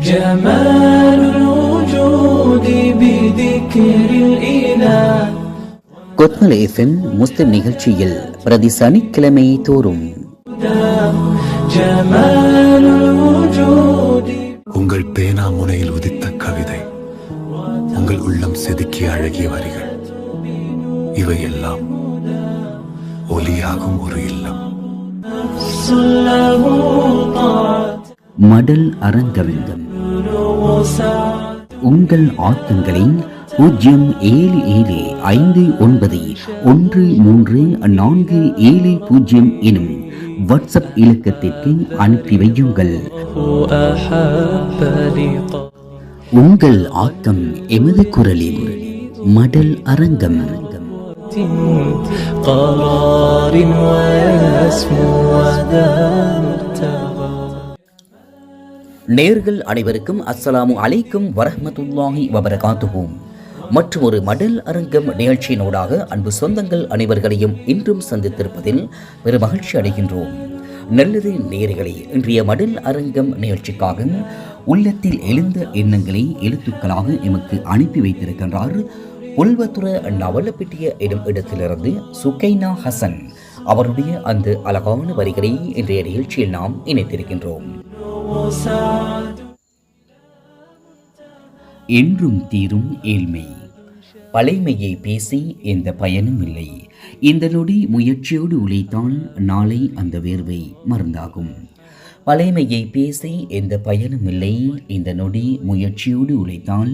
جمال الوجود بذكر الإله. Kotmale FM முஸ்லிம் நிகழ்ச்சியில் பிரதி சனிக்கிழமை தோறும் உங்கள் பேனா முனையில் உதித்த கவிதை, உங்கள் உள்ளம் செதுக்கிய அழகிய வரிகள், இவையெல்லாம் ஒலியாகும் ஒரு இல்லம். மடல் அரங்கவிந்தம். உங்கள் ஆக்கங்களை 077591347 எனும் வாட்ஸ்அப் இலக்கத்திற்கு அனுப்பி வையுங்கள். உங்கள் ஆக்கம் எமது குரலில். மடல் அரங்கம். நேர்கள் அனைவருக்கும் அஸ்ஸலாமு அலைக்கும் வரஹ்மத்துல்லாஹி வபரகாத்துஹு. மற்றும் ஒரு மடல் அரங்கம் நிகழ்ச்சியினூடாக அன்பு சொந்தங்கள் அனைவர்களையும் இன்றும் சந்தித்திருப்பதில் பெரும் மகிழ்ச்சி அடைகின்றோம். நல்லது நேயர்களே, இன்றைய மடல் அரங்கம் நிகழ்ச்சிக்காக உள்ளத்தில் எழுந்த எண்ணங்களை எழுத்துக்களாக எமக்கு அனுப்பி வைத்திருக்கின்றார் புல்வத்துற நவலப்பிட்டிய எனும் இடத்திலிருந்து சுகைனா ஹசன். அவருடைய அந்த அழகான வரிகளை இன்றைய நிகழ்ச்சியில் நாம் இணைத்திருக்கின்றோம். என்றும் தீரும் ஏழ்மை. பழைமையை பேசி எந்த பயனும் இல்லை. இந்த நொடி முயற்சியோடு உழைத்தால் நாளை அந்த வேர்வை மருந்தாகும். பழைமையை பேசி எந்த பயனும் இல்லை. இந்த நொடி முயற்சியோடு உழைத்தால்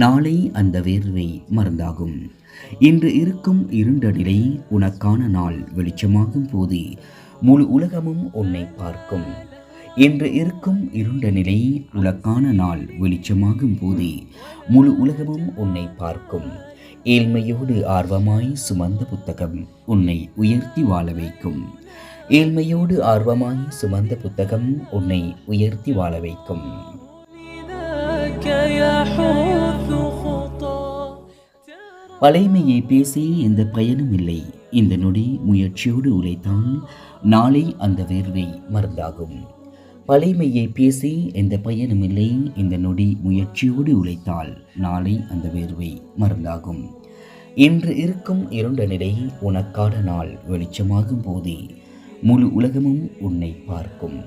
நாளை அந்த வேர்வை மருந்தாகும். இன்று இருக்கும் இருண்ட நிலை உனக்கான நாள் வெளிச்சமாகும் போது முழு உலகமும் உன்னை பார்க்கும். இன்று இருக்கும் இருண்ட நிலை உனக்கான நாள் வெளிச்சமாகும் போது முழு உலகமும் உன்னை பார்க்கும். ஏழ்மையோடு ஆர்வமாய் சுமந்த புத்தகம் உன்னை உயர்த்தி வாழ வைக்கும். ஏழ்மையோடு ஆர்வமாய் சுமந்த புத்தகம் உன்னை உயர்த்தி வாழ வைக்கும். பழைமையை பேசி எந்த பயனும் இல்லை. இந்த நொடி முயற்சியோடு உழைத்தால் நாளை அந்த வேர்வை மருந்தாகும். பழைமையை பேசி எந்த பயனும் இல்லை. இந்த நொடி முயற்சியோடு உழைத்தால் நாளை அந்த வேர்வை மருந்தாகும். இன்று இருக்கும் இருண்ட நிலை உனக்கான நாள் வெளிச்சமாகும் போது முழு உலகமும் உன்னை பார்க்கும்.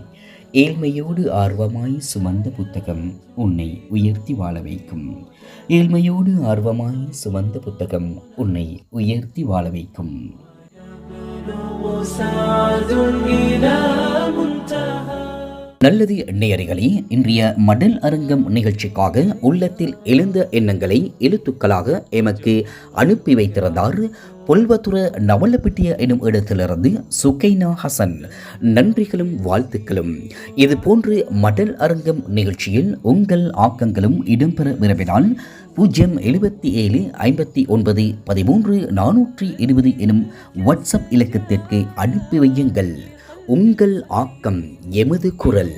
ஏழ்மையோடு ஆர்வமாய் சுமந்த புத்தகம் உன்னை உயர்த்தி வாழ வைக்கும். ஏழ்மையோடு ஆர்வமாய் சுமந்த புத்தகம் உன்னை உயர்த்தி வாழ வைக்கும். நல்லது நேயர்களே, இன்றைய மடல் அரங்கம் நிகழ்ச்சிக்காக உள்ளத்தில் எழுந்த எண்ணங்களை எழுத்துக்களாக எமக்கு அனுப்பி வைத்திருந்தார் புல்வத்துற நவலப்பிட்டிய எனும் இடத்திலிருந்து சுகைனா ஹசன். நன்றிகளும் வாழ்த்துக்களும். இது போன்று மடல் அரங்கம் நிகழ்ச்சியில் உங்கள் ஆக்கங்களும் இடம்பெற விரும்பினால் 0775913 எனும் வாட்ஸ்அப் இலக்கத்திற்கு அனுப்பி வையுங்கள். உங்கள் ஆக்கம் எமது குரல்.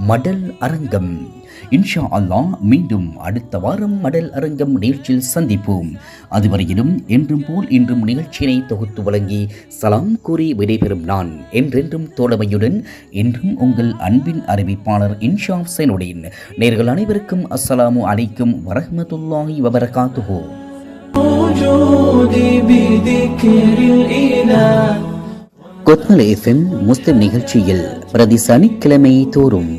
மடல் அரங்கம். இன்ஷா அல்லாஹ் மீண்டும் அடுத்த வாரம் மடல் அரங்கம் நிகழ்ச்சியில் சந்திப்போம். அதுவரையிலும் என்றும் போல் இன்றும் நிகழ்ச்சியினை தொகுத்து வழங்கி சலாம் கூறி விடைபெறும் நான் என்றென்றும் தோழமையுடன் என்றும் உங்கள் அன்பின் அறிவிப்பாளர் இன்ஷா ஹுசைனுடன். நேர்கள் அனைவருக்கும் அஸ்ஸலாமு அலைக்கும் வரஹ்மத்துல்லாஹி வபரகாத்துஹு. கொத்மலை FM முஸ்லிம் நிகழ்ச்சியில் பிரதி சனிக்கிழமை தோறும்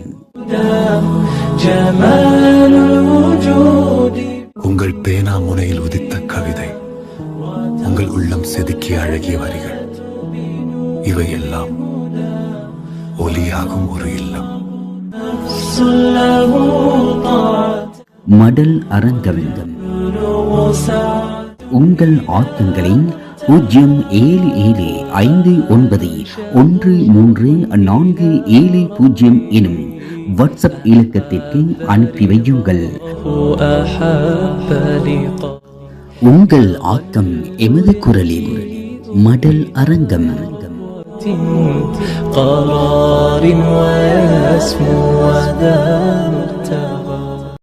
உங்கள் பேனா முனையில் உதித்த கவிதை, உங்கள் உள்ளம் செதுக்கிய அழகிய வரிகள், இவையெல்லாம் ஒலியாகும் ஒரு இல்லம். மடல் அரங்கவிந்தம். உங்கள் ஆக்கங்களை 077591347 எனும் வாட்ஸ்அப் இலக்கத்திற்கு அனுப்பி வையுங்கள். உங்கள் ஆக்கம் எமது குரலில். மடல் அரங்கம். قرار ويسمو